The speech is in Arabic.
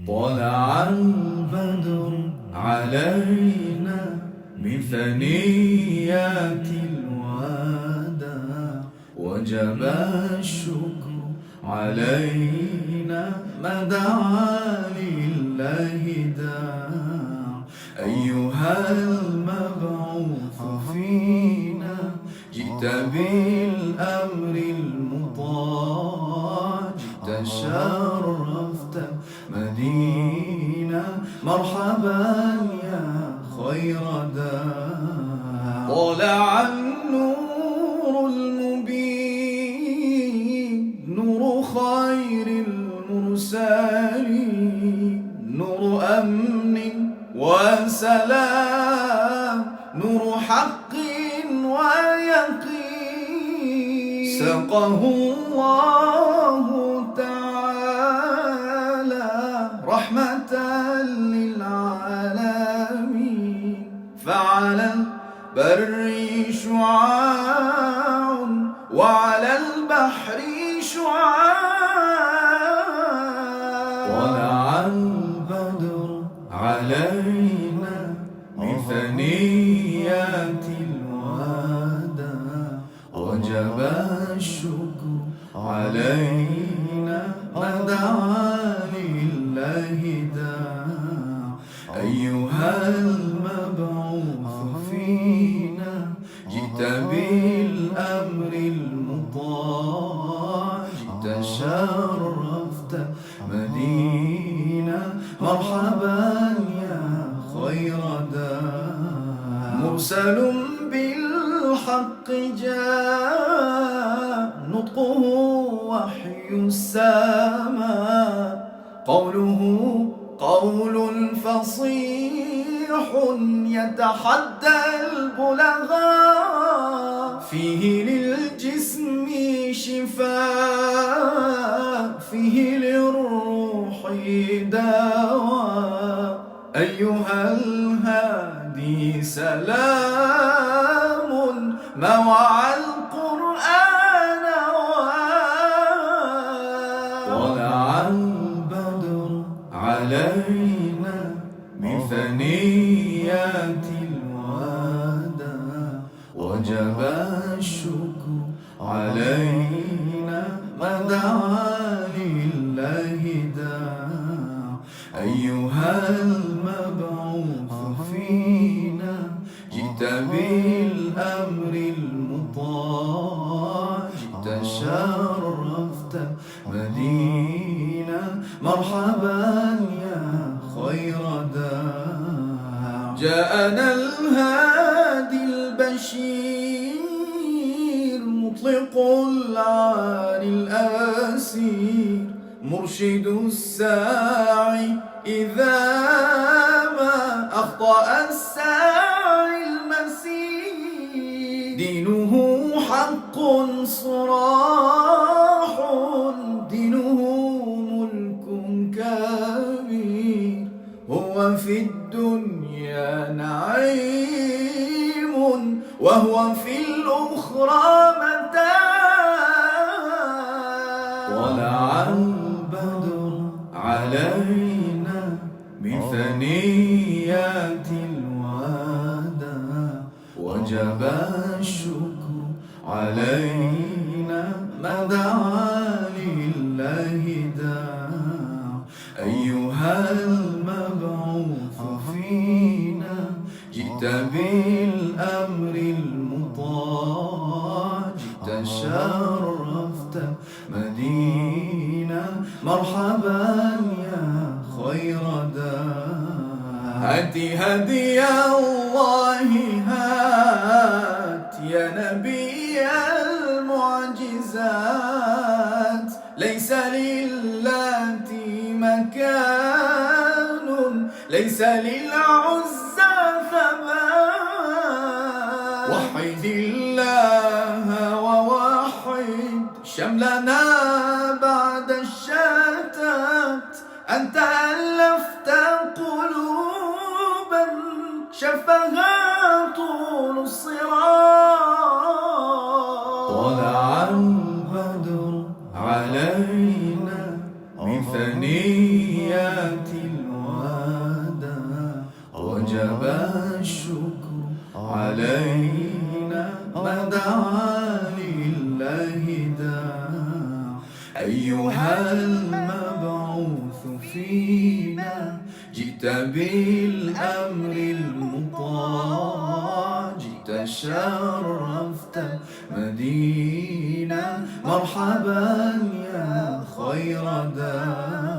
طلع البدر علينا من ثنيات الوداع، وجب الشكر علينا ما دعا لله داع. أيها المبعوث فينا جئت بالأمر المطاع، جئت شرفت مدينة مرحبا يا خير داع. طلع النور المبين نور خير المرسلين، نور أمن وسلام، نور حق ويقين، سقه الله تعالى رحمة للعالمين. فعلى البر شعاع وعلى البحر شعاع. طلع البدر علينا من ثنيات الوداع، وجب الشكر علينا ما دعا لله داع. أيها المبعوث فينا جئت بالأمر المطاع، جئت شرفت مدينة مرحبا يا خير داع. مرسل بالحق جاء، نطقه وحي السماء، قوله قول فصيح يتحدى البلغاء. فيه للجسم شفاء، فيه للروح دواء. أيها الهادي سلام ما وعى القرآن طلع البدر علينا من ثنيات الوداع، وجب الشكر علينا ما دعا لله داع. أيها المبعوث فينا جئت بالأمر المطاع، جئت شرفت مدينة مرحبا يا خير داع. جاءنا الهادي البشير مطلق العالي الأسير، مرشد الساعي إذا ما أخطأ الساعي المسير. دينه حق صراح، دينه ملك كبير، هو في الدنيا نعيم وهو في الأخرى متاع. طلع البدر علينا من ثنيات الوداع، وجب الشكر علينا ما دعا لله داع. أيها المبعوث فينا جئت بالأمر المطاع، جئت شرفت مدينة مرحبا يا خير داع. هات هدي الله هات يا نبي المعجزات، ليس للات مكان، ليس للعزى ثبات. وحد الله ووحد شملنا بعد الشتات، أنت ألفت قلوبا شفها طول الصراط. طلع البدر علينا من ثنيات ما دعا لله داع. أيها المبعوث فينا جئت بالأمر المطاع، جئت شرفت مدينة، مرحبا يا خير داع.